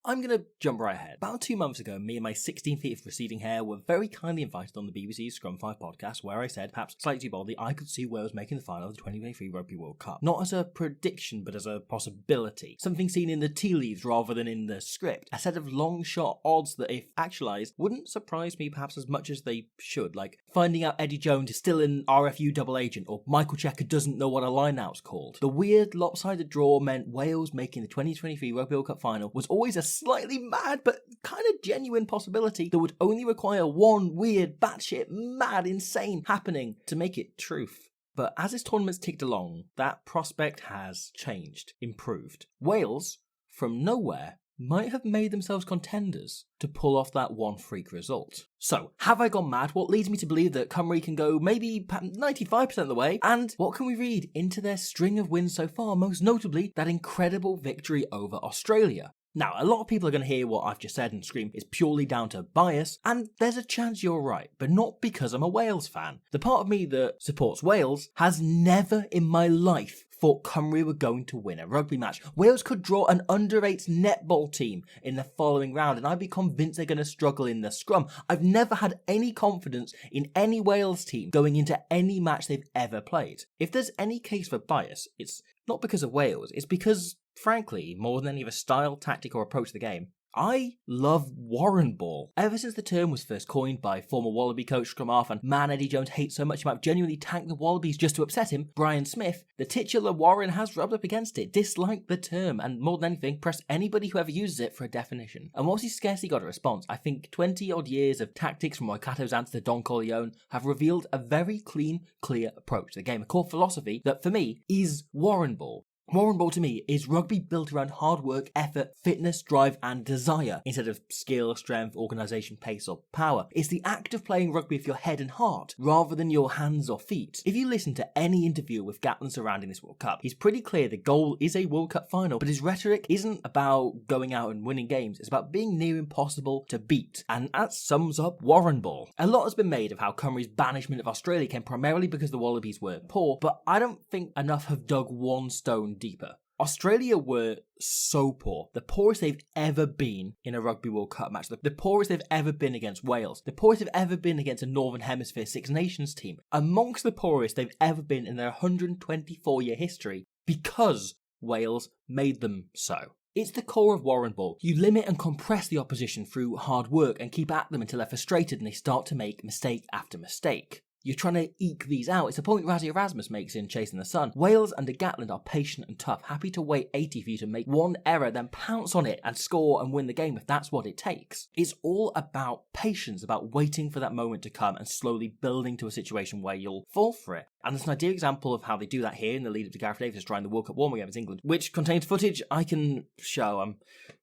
I'm going to jump right ahead. About 2 months ago, me and my 16 feet of receding hair were very kindly invited on the BBC's Scrum 5 podcast, where I said, perhaps slightly too boldly, I could see Wales making the final of the 2023 Rugby World Cup. Not as a prediction, but as a possibility. Something seen in the tea leaves rather than in the script. A set of long shot odds that, if actualised, wouldn't surprise me perhaps as much as they should. Like finding out Eddie Jones is still an RFU double agent, or Michael Checker doesn't know what a line-out's called. The weird lopsided draw meant Wales making the 2023 Rugby World Cup final was always a slightly mad but kind of genuine possibility that would only require one weird, batshit, mad, insane happening to make it truth. But as this tournament's ticked along, that prospect has changed, improved. Wales, from nowhere, might have made themselves contenders to pull off that one freak result. So, have I gone mad? What leads me to believe that Cymru can go maybe 95% of the way? And what can we read into their string of wins so far, most notably that incredible victory over Australia? Now, a lot of people are going to hear what I've just said and scream it's purely down to bias, and there's a chance you're right, but not because I'm a Wales fan. The part of me that supports Wales has never in my life thought Cymru were going to win a rugby match. Wales could draw an under-8 netball team in the following round, and I'd be convinced they're going to struggle in the scrum. I've never had any confidence in any Wales team going into any match they've ever played. If there's any case for bias, it's not because of Wales, it's because, frankly, more than any of a style, tactic or approach to the game, I love Warren Ball. Ever since the term was first coined by former Wallaby coach Scrum half and man Eddie Jones hates so much he might genuinely tank the Wallabies just to upset him, Brian Smith, the titular Warren has rubbed up against it, disliked the term, and more than anything, pressed anybody who ever uses it for a definition. And whilst he's scarcely got a response, I think 20 odd years of tactics from Waikato's answer to Don Corleone have revealed a very clean, clear approach to the game, a core philosophy that, for me, is Warren Ball. Warren Ball to me is rugby built around hard work, effort, fitness, drive and desire instead of skill, strength, organisation, pace or power. It's the act of playing rugby with your head and heart rather than your hands or feet. If you listen to any interview with Gatland surrounding this World Cup, he's pretty clear the goal is a World Cup final, but his rhetoric isn't about going out and winning games, it's about being near impossible to beat, and that sums up Warren Ball. A lot has been made of how Cymru's banishment of Australia came primarily because the Wallabies were poor, but I don't think enough have dug one stone deeper. Australia were so poor, the poorest they've ever been in a Rugby World Cup match, the poorest they've ever been against Wales, the poorest they've ever been against a Northern Hemisphere Six Nations team, amongst the poorest they've ever been in their 124-year history, because Wales made them so. It's the core of Warren Ball. You limit and compress the opposition through hard work and keep at them until they're frustrated and they start to make mistake after mistake. You're trying to eke these out. It's the point Razzie Erasmus makes in Chasing the Sun. Wales under Gatland are patient and tough, happy to wait 80 for you to make one error, then pounce on it and score and win the game if that's what it takes. It's all about patience, about waiting for that moment to come and slowly building to a situation where you'll fall for it. And there's an ideal example of how they do that here in the lead up to Gareth Davies trying the World Cup warm against England, which contains footage I can show. I'm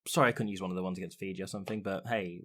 sorry I couldn't use one of the ones against Fiji or something, but hey,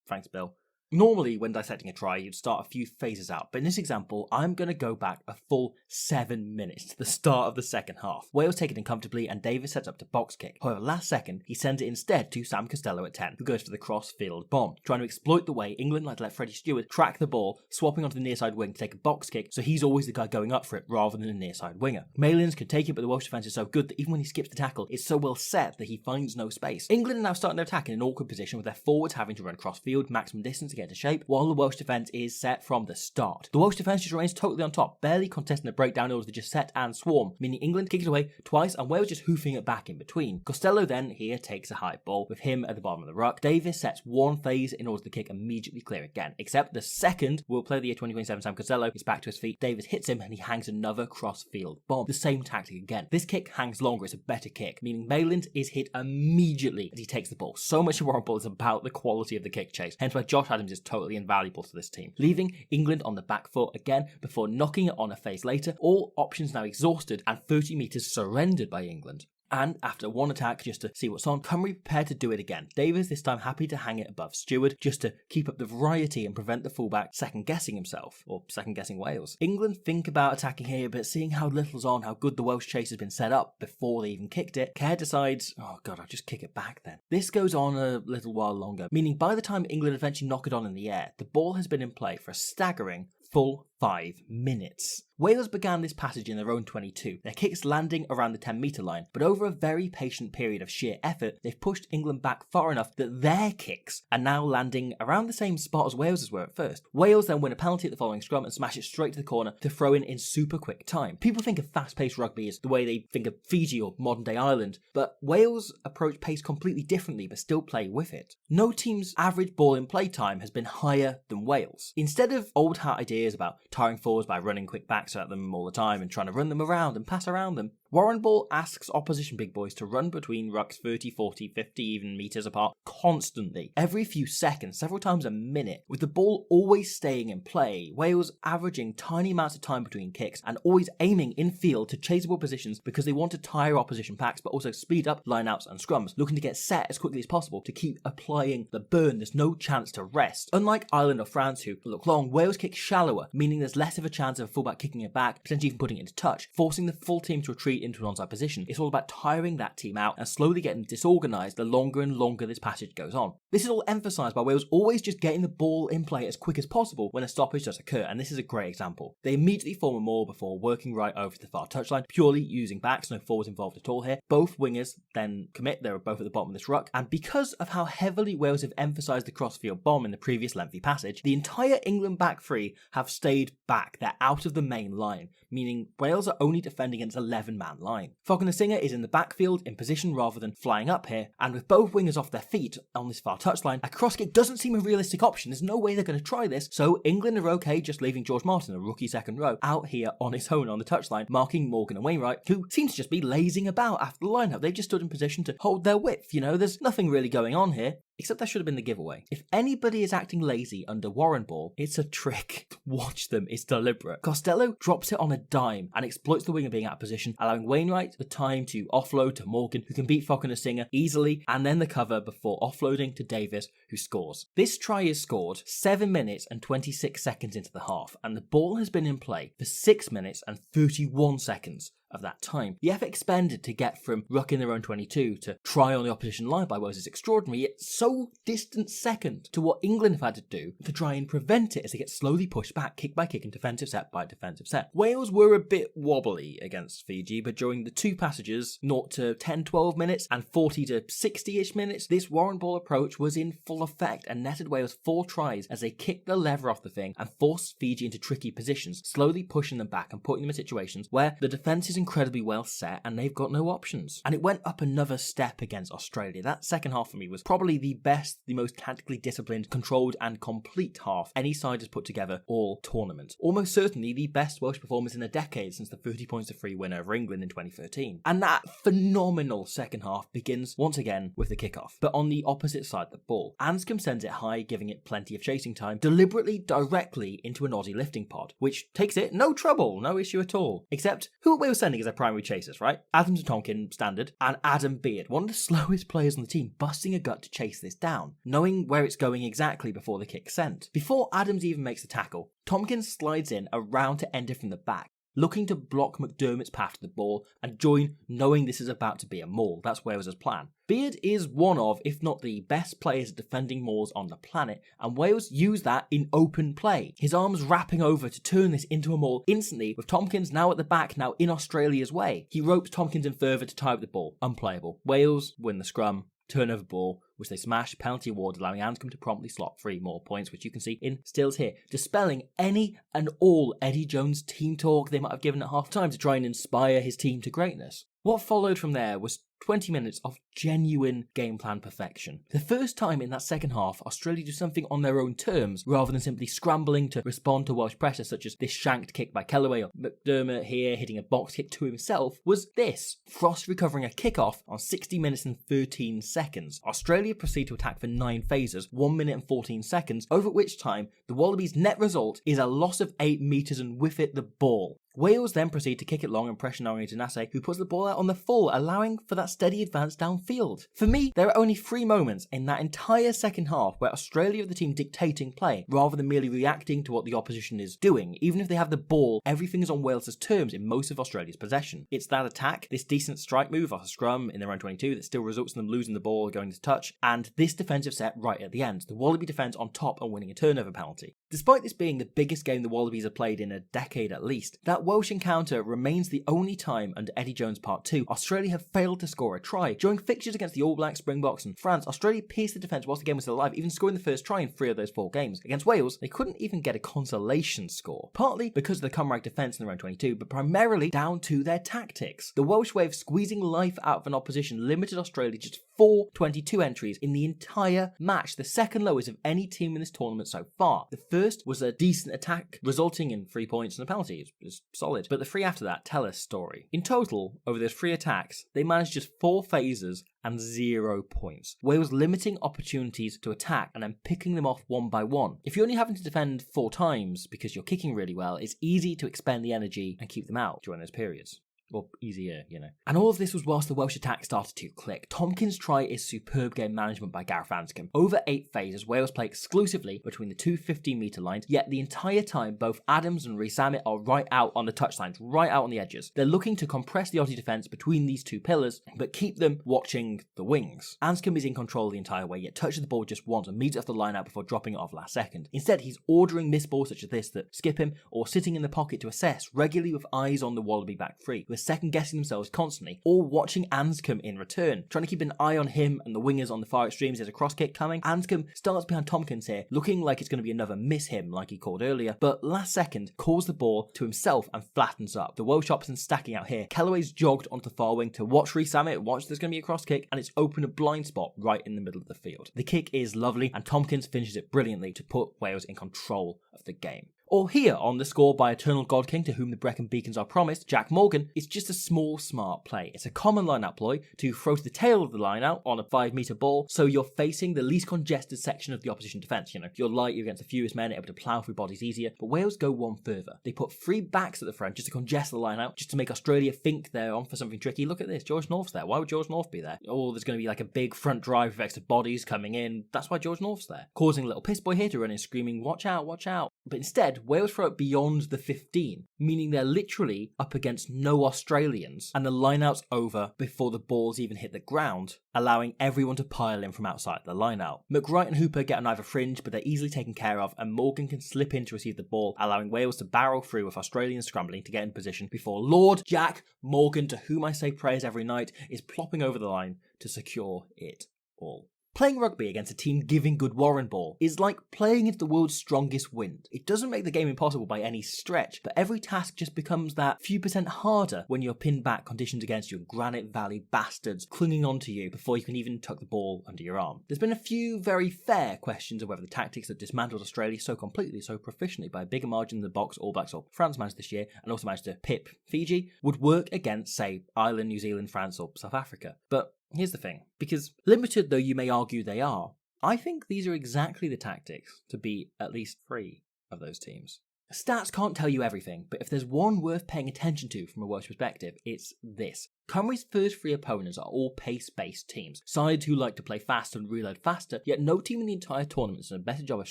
thanks Bill. Normally, when dissecting a try, you'd start a few phases out, but in this example, I'm going to go back a full 7 minutes to the start of the second half. Wales take it in comfortably, and Davis sets up to box kick. However, last second, he sends it instead to Sam Costello at 10, who goes for the cross-field bomb, trying to exploit the way England like to let Freddie Stewart track the ball, swapping onto the near side wing to take a box kick, so he's always the guy going up for it rather than a near side winger. Malins can take it, but the Welsh defence is so good that even when he skips the tackle, it's so well set that he finds no space. England are now starting their attack in an awkward position with their forwards having to run cross-field, maximum distance to get into shape, while the Welsh defence is set from the start. The Welsh defence just remains totally on top, barely contesting the breakdown in order to just set and swarm, meaning England kick it away twice and Wales just hoofing it back in between. Costello then here takes a high ball with him at the bottom of the ruck. Davis sets one phase in order to kick immediately clear again, except the second World Player of the Year 2027 Sam Costello is back to his feet. Davis hits him and he hangs another cross-field bomb. The same tactic again. This kick hangs longer, it's a better kick, meaning Malins is hit immediately as he takes the ball. So much of Warren Ball is about the quality of the kick chase, hence why Josh Adams is totally invaluable to this team, leaving England on the back foot again before knocking it on a phase later, all options now exhausted and 30 metres surrendered by England. And after one attack just to see what's on, Cymru prepared to do it again. Davis this time happy to hang it above Stewart just to keep up the variety and prevent the fullback second-guessing himself, or second-guessing Wales. England think about attacking here, but seeing how little's on, how good the Welsh chase has been set up before they even kicked it, Kerr decides, oh god, I'll just kick it back then. This goes on a little while longer, meaning by the time England eventually knock it on in the air, the ball has been in play for a staggering full 5 minutes. Wales began this passage in their own 22, their kicks landing around the 10-metre line, but over a very patient period of sheer effort, they've pushed England back far enough that their kicks are now landing around the same spot as Wales's were at first. Wales then win a penalty at the following scrum and smash it straight to the corner to throw in super quick time. People think of fast-paced rugby as the way they think of Fiji or modern-day Ireland, but Wales approach pace completely differently but still play with it. No team's average ball in play time has been higher than Wales. Instead of old hat ideas about tiring forwards by running quick backs at them all the time and trying to run them around and pass around them, Warren Ball asks opposition big boys to run between rucks 30, 40, 50 even metres apart constantly, every few seconds, several times a minute, with the ball always staying in play, Wales averaging tiny amounts of time between kicks and always aiming in field to chaseable positions because they want to tire opposition packs but also speed up lineouts and scrums, looking to get set as quickly as possible to keep applying the burn. There's no chance to rest. Unlike Ireland or France who look long, Wales kick shallower, meaning there's less of a chance of a fullback kicking it back, potentially even putting it into touch, forcing the full team to retreat into an onside position. It's all about tiring that team out and slowly getting disorganised the longer and longer this passage goes on. This is all emphasised by Wales always just getting the ball in play as quick as possible when a stoppage does occur, and this is a great example. They immediately form a maul before working right over to the far touchline, purely using backs, no forwards involved at all here. Both wingers then commit, they're both at the bottom of this ruck, and because of how heavily Wales have emphasised the crossfield bomb in the previous lengthy passage, the entire England back three have stayed back. They're out of the main line, meaning Wales are only defending against 11-man line. Singer is in the backfield in position rather than flying up here, and with both wingers off their feet on this far touchline, a cross kick doesn't seem a realistic option. There's no way they're going to try this, so England are okay just leaving George Martin, a rookie second row, out here on his own on the touchline, marking Morgan and Wainwright, who seem to just be lazing about after the lineup. They've just stood in position to hold their width, there's nothing really going on here. Except that should have been the giveaway. If anybody is acting lazy under Warren Ball, it's a trick. Watch them, it's deliberate. Costello drops it on a dime and exploits the winger being out of position, allowing Wainwright the time to offload to Morgan, who can beat Singer easily, and then the cover before offloading to Davis, who scores. This try is scored 7 minutes and 26 seconds into the half, and the ball has been in play for 6 minutes and 31 seconds of that time. The effort expended to get from ruck in their own 22 to try on the opposition line by Wales is extraordinary, yet so distant second to what England have had to do to try and prevent it as they get slowly pushed back, kick by kick and defensive set by defensive set. Wales were a bit wobbly against Fiji, but during the two passages, 0 to 10-12 minutes and 40 to 60-ish minutes, this Warren Ball approach was in full effect and netted Wales 4 tries as they kicked the lever off the thing and forced Fiji into tricky positions, slowly pushing them back and putting them in situations where the defence is incredibly well set and they've got no options. And it went up another step against Australia. That second half for me was probably the best, the most tactically disciplined, controlled and complete half any side has put together all tournament. Almost certainly the best Welsh performance in a decade since the 30 points to 3 win over England in 2013. And that phenomenal second half begins once again with the kickoff, but on the opposite side of the ball. Anscombe sends it high, giving it plenty of chasing time, deliberately directly into an Aussie lifting pod, which takes it no trouble, no issue at all. Except, who are Wales sending as their primary chasers, right? Adams and Tonkin, standard, and Adam Beard, one of the slowest players on the team, busting a gut to chase this down, knowing where it's going exactly before the kick's sent. Before Adams even makes the tackle, Tompkins slides in around to end it from the back, looking to block McDermott's path to the ball and join, knowing this is about to be a maul. That's Wales's plan. Beard is one of, if not the best players at defending mauls on the planet, and Wales use that in open play. His arms wrapping over to turn this into a maul instantly, with Tompkins now at the back, now in Australia's way. He ropes Tompkins in further to tie up the ball. Unplayable. Wales win the scrum. Turnover ball, which they smash, penalty award, allowing Anscombe to promptly slot 3 more points, which you can see in stills here, dispelling any and all Eddie Jones team talk they might have given at half time to try and inspire his team to greatness. What followed from there was 20 minutes of genuine game plan perfection. The first time in that second half, Australia do something on their own terms rather than simply scrambling to respond to Welsh pressure, such as this shanked kick by Kellaway or McDermott here hitting a box kick to himself, was this. Frost recovering a kickoff on 60 minutes and 13 seconds. Australia proceed to attack for 9 phases, 1 minute and 14 seconds, over which time the Wallabies' net result is a loss of 8 metres and with it the ball. Wales then proceed to kick it long and pressure Nari Tanase, who puts the ball out on the full, allowing for that steady advance downfield. For me, there are only 3 moments in that entire second half where Australia are the team dictating play, rather than merely reacting to what the opposition is doing. Even if they have the ball, everything is on Wales' terms in most of Australia's possession. It's that attack, this decent strike move off a scrum in their own 22 that still results in them losing the ball going to touch, and this defensive set right at the end. The Wallaby defence on top and winning a turnover penalty. Despite this being the biggest game the Wallabies have played in a decade at least, that Welsh encounter remains the only time under Eddie Jones Part 2 Australia have failed to score a try. During fixtures against the All Blacks, Springboks and France, Australia pierced the defence whilst the game was still alive, even scoring the first try in 3 of those 4 games. Against Wales, they couldn't even get a consolation score, partly because of the Cymru defence in the round 22, but primarily down to their tactics. The Welsh way of squeezing life out of an opposition limited Australia to just 4 22 entries in the entire match, the second lowest of any team in this tournament so far. The first was a decent attack, resulting in 3 points and a penalty. It was solid. But the 3 after that tell a story. In total, over those 3 attacks, they managed just 4 phases and 0 points. Wales limiting opportunities to attack and then picking them off one by one. If you're only having to defend 4 times because you're kicking really well, it's easy to expend the energy and keep them out during those periods. Or easier, you know. And all of this was whilst the Welsh attack started to click. Tompkins' try is superb game management by Gareth Anscombe. Over 8 phases, Wales play exclusively between the 2 15-metre lines, yet the entire time both Adams and Rhys-Amit are right out on the touchlines, right out on the edges. They're looking to compress the Aussie defence between these 2 pillars, but keep them watching the wings. Anscombe is in control the entire way, yet touches the ball just once and meets off the line out before dropping it off last second. Instead, he's ordering missed balls such as this that skip him, or sitting in the pocket to assess, regularly with eyes on the Wallaby back 3, who are second-guessing themselves constantly, or watching Anscombe in return, trying to keep an eye on him and the wingers on the far extremes. There's a cross kick coming. Anscombe starts behind Tompkins here, looking like it's going to be another miss him like he called earlier, but last second calls the ball to himself and flattens up. The Welsh option stacking out here. Kellaway's jogged onto the far wing to watch Rhys-Amit, watch there's going to be a cross kick, and it's opened a blind spot right in the middle of the field. The kick is lovely, and Tompkins finishes it brilliantly to put Wales in control of the game. Or here on the score by Eternal God King to whom the Brecon Beacons are promised, Jack Morgan, it's just a small, smart play. It's a common line-out ploy to throw to the tail of the line-out on a 5-metre ball, so you're facing the least congested section of the opposition defence. You know, you're light, you're against the fewest men, able to plough through bodies easier. But Wales go one further. They put 3 backs at the front just to congest the line-out, just to make Australia think they're on for something tricky. Look at this, George North's there. Why would George North be there? Oh, there's going to be like a big front drive with extra bodies coming in. That's why George North's there. Causing a little piss boy here to run in screaming, watch out, watch out. But instead, Wales throw it beyond the 15, meaning they're literally up against no Australians, and the line-out's over before the balls even hit the ground, allowing everyone to pile in from outside the line-out. McWright and Hooper get on either fringe, but they're easily taken care of, and Morgan can slip in to receive the ball, allowing Wales to barrel through with Australians scrambling to get in position before Lord Jack Morgan, to whom I say prayers every night, is plopping over the line to secure it all. Playing rugby against a team giving good Warren ball is like playing into the world's strongest wind. It doesn't make the game impossible by any stretch, but every task just becomes that few percent harder when you're pinned back, conditioned against you, and Granite Valley bastards clinging onto you before you can even tuck the ball under your arm. There's been a few very fair questions of whether the tactics that dismantled Australia so completely, so proficiently by a bigger margin than the Box, All Blacks or France managed this year, and also managed to pip Fiji, would work against, say, Ireland, New Zealand, France or South Africa. But here's the thing, because limited though you may argue they are, I think these are exactly the tactics to beat at least 3 of those teams. Stats can't tell you everything, but if there's one worth paying attention to from a Welsh perspective, it's this. Cymru's first 3 opponents are all pace-based teams, sides who like to play fast and reload faster, yet no team in the entire tournament has done a better job of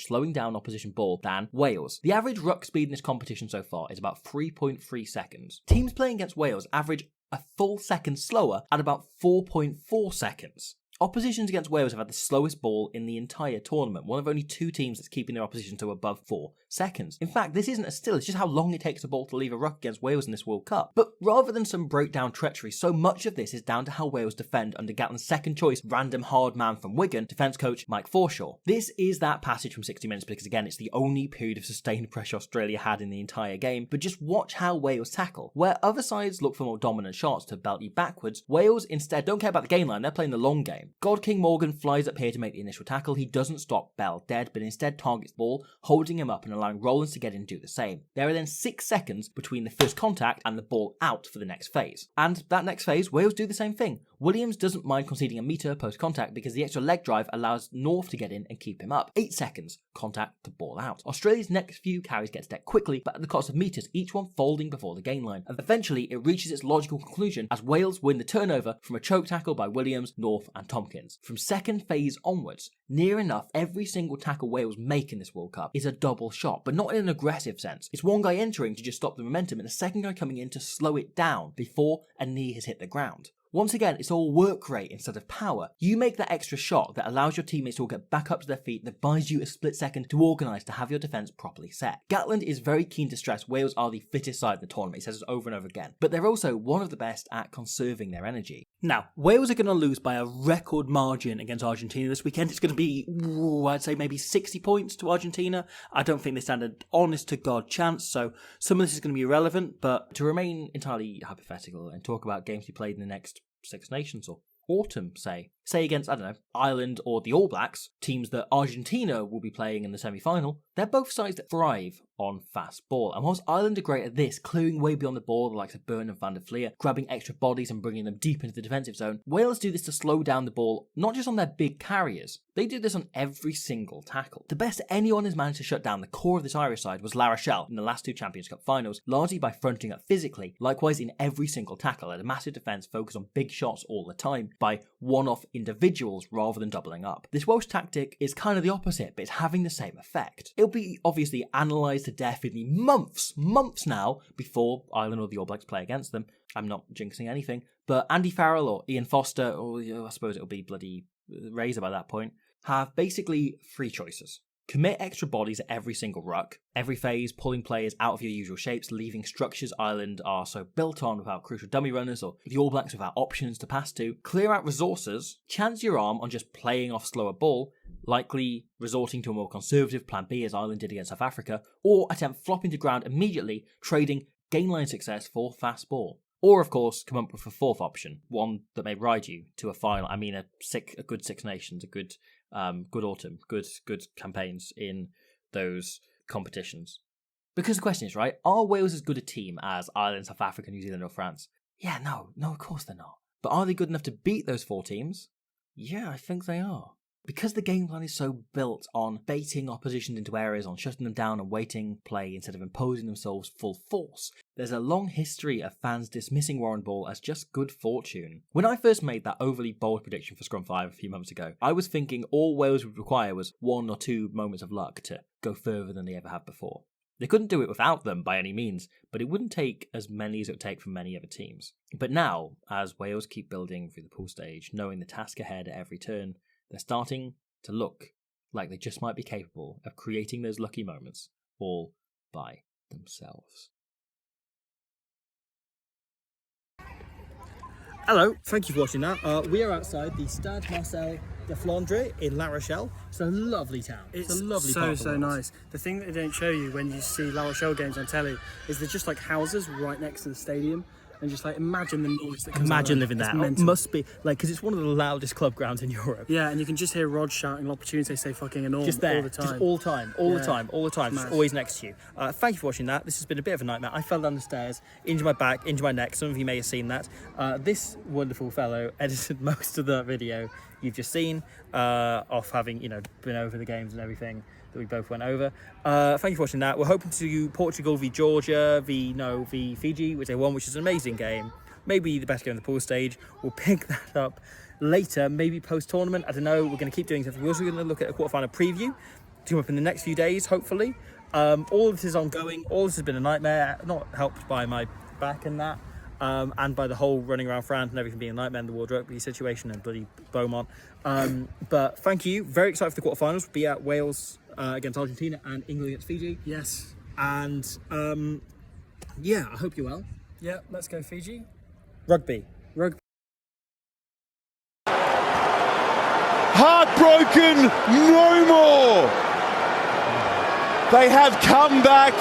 slowing down opposition ball than Wales. The average ruck speed in this competition so far is about 3.3 seconds. Teams playing against Wales average a full second slower at about 4.4 seconds. Oppositions against Wales have had the slowest ball in the entire tournament, one of only 2 teams that's keeping their opposition to above 4 seconds. In fact, this isn't a still, it's just how long it takes a ball to leave a ruck against Wales in this World Cup. But rather than some breakdown treachery, so much of this is down to how Wales defend under Gatland's second choice random hard man from Wigan, defence coach Mike Forshaw. This is that passage from 60 minutes because again, it's the only period of sustained pressure Australia had in the entire game, but just watch how Wales tackle. Where other sides look for more dominant shots to belt you backwards, Wales instead don't care about the game line, they're playing the long game. God King Morgan flies up here to make the initial tackle. He doesn't stop Bell dead, but instead targets the ball, holding him up and allowing Rollins to get in and do the same. There are then 6 seconds between the first contact and the ball out for the next phase. And that next phase, Wales do the same thing. Williams doesn't mind conceding a metre post-contact because the extra leg drive allows North to get in and keep him up. 8 seconds, contact to ball out. Australia's next few carries get to deck quickly, but at the cost of metres, each one folding before the gain line. And eventually, it reaches its logical conclusion as Wales win the turnover from a choke tackle by Williams, North and Tompkins. From second phase onwards, near enough every single tackle Wales make in this World Cup is a double shot, but not in an aggressive sense. It's one guy entering to just stop the momentum and the second guy coming in to slow it down before a knee has hit the ground. Once again, it's all work rate instead of power. You make that extra shot that allows your teammates to all get back up to their feet, that buys you a split second to organise to have your defence properly set. Gatland is very keen to stress Wales are the fittest side in the tournament, he says this over and over again, but they're also one of the best at conserving their energy. Now, Wales are going to lose by a record margin against Argentina this weekend. It's going to be, I'd say maybe 60 points to Argentina. I don't think they stand an honest-to-God chance, so some of this is going to be irrelevant, but to remain entirely hypothetical and talk about games to be played in the next Six Nations or autumn, say against, I don't know, Ireland or the All Blacks, teams that Argentina will be playing in the semi-final, they're both sides that thrive on fast ball. And whilst Ireland are great at this, clearing way beyond the ball, the likes of Byrne and Van der Fleer, grabbing extra bodies and bringing them deep into the defensive zone, Wales do this to slow down the ball, not just on their big carriers, they do this on every single tackle. The best anyone has managed to shut down the core of this Irish side was La Rochelle in the last 2 Champions Cup finals, largely by fronting up physically, likewise in every single tackle, at a massive defence focused on big shots all the time, by one-off individuals rather than doubling up. This Welsh tactic is kind of the opposite, but it's having the same effect. It'll be obviously analysed to death in the months now before Ireland or the All Blacks play against them. I'm not jinxing anything, but Andy Farrell or Ian Foster, or I suppose it'll be bloody Razor by that point, have basically 3 choices. Commit extra bodies at every single ruck, every phase pulling players out of your usual shapes, leaving structures Ireland are so built on without crucial dummy runners or the All Blacks without options to pass to, clear out resources, chance your arm on just playing off slower ball, likely resorting to a more conservative plan B as Ireland did against South Africa, or attempt flopping to ground immediately, trading gain line success for fast ball. Or, of course, come up with a 4th option, one that may ride you to a final. I mean, a good Six Nations, a good autumn, good campaigns in those competitions. Because the question is, right, are Wales as good a team as Ireland, South Africa, New Zealand or France? Yeah, no, of course they're not. But are they good enough to beat those 4 teams? Yeah, I think they are. Because the game plan is so built on baiting oppositions into areas, on shutting them down and waiting play instead of imposing themselves full force, there's a long history of fans dismissing Warren Ball as just good fortune. When I first made that overly bold prediction for Scrum 5 a few months ago, I was thinking all Wales would require was 1 or 2 moments of luck to go further than they ever have before. They couldn't do it without them by any means, but it wouldn't take as many as it would take from many other teams. But now, as Wales keep building through the pool stage, knowing the task ahead at every turn, they're starting to look like they just might be capable of creating those lucky moments all by themselves. Hello, thank you for watching that. We are outside the Stade Marcel de Flandre in La Rochelle. It's a lovely town. It's a lovely part of the world. Nice. The thing that they don't show you when you see La Rochelle games on telly is they're just like houses right next to the stadium. And just like imagine the noise that comes out. Imagine living there. It must be like, because it's one of the loudest club grounds in Europe. Yeah, and you can just hear Rod shouting opportunity, say fucking and all, just there, all the time. Just all the time, just always next to you. Thank you for watching that. This has been a bit of a nightmare. I fell down the stairs, injured my back, injured my neck. Some of you may have seen that. This wonderful fellow edited most of the video you've just seen, off having, been over the games and everything that we both went over. Thank you for watching that. We're hoping to do Portugal v Georgia v Fiji, which they won, which is an amazing game. Maybe the best game in the pool stage. We'll pick that up later, maybe post-tournament. I don't know. We're going to keep doing something. We're also going to look at a quarterfinal preview to come up in the next few days, hopefully. All of this is ongoing. All this has been a nightmare, not helped by my back and that. And by the whole running around France and everything being a nightmare in the World Rugby situation and bloody Beaumont. But thank you. Very excited for the quarterfinals. We'll be at Wales against Argentina and England against Fiji. Yes. And yeah, I hope you're well. Yeah, let's go Fiji. Rugby. Heartbroken no more. They have come back.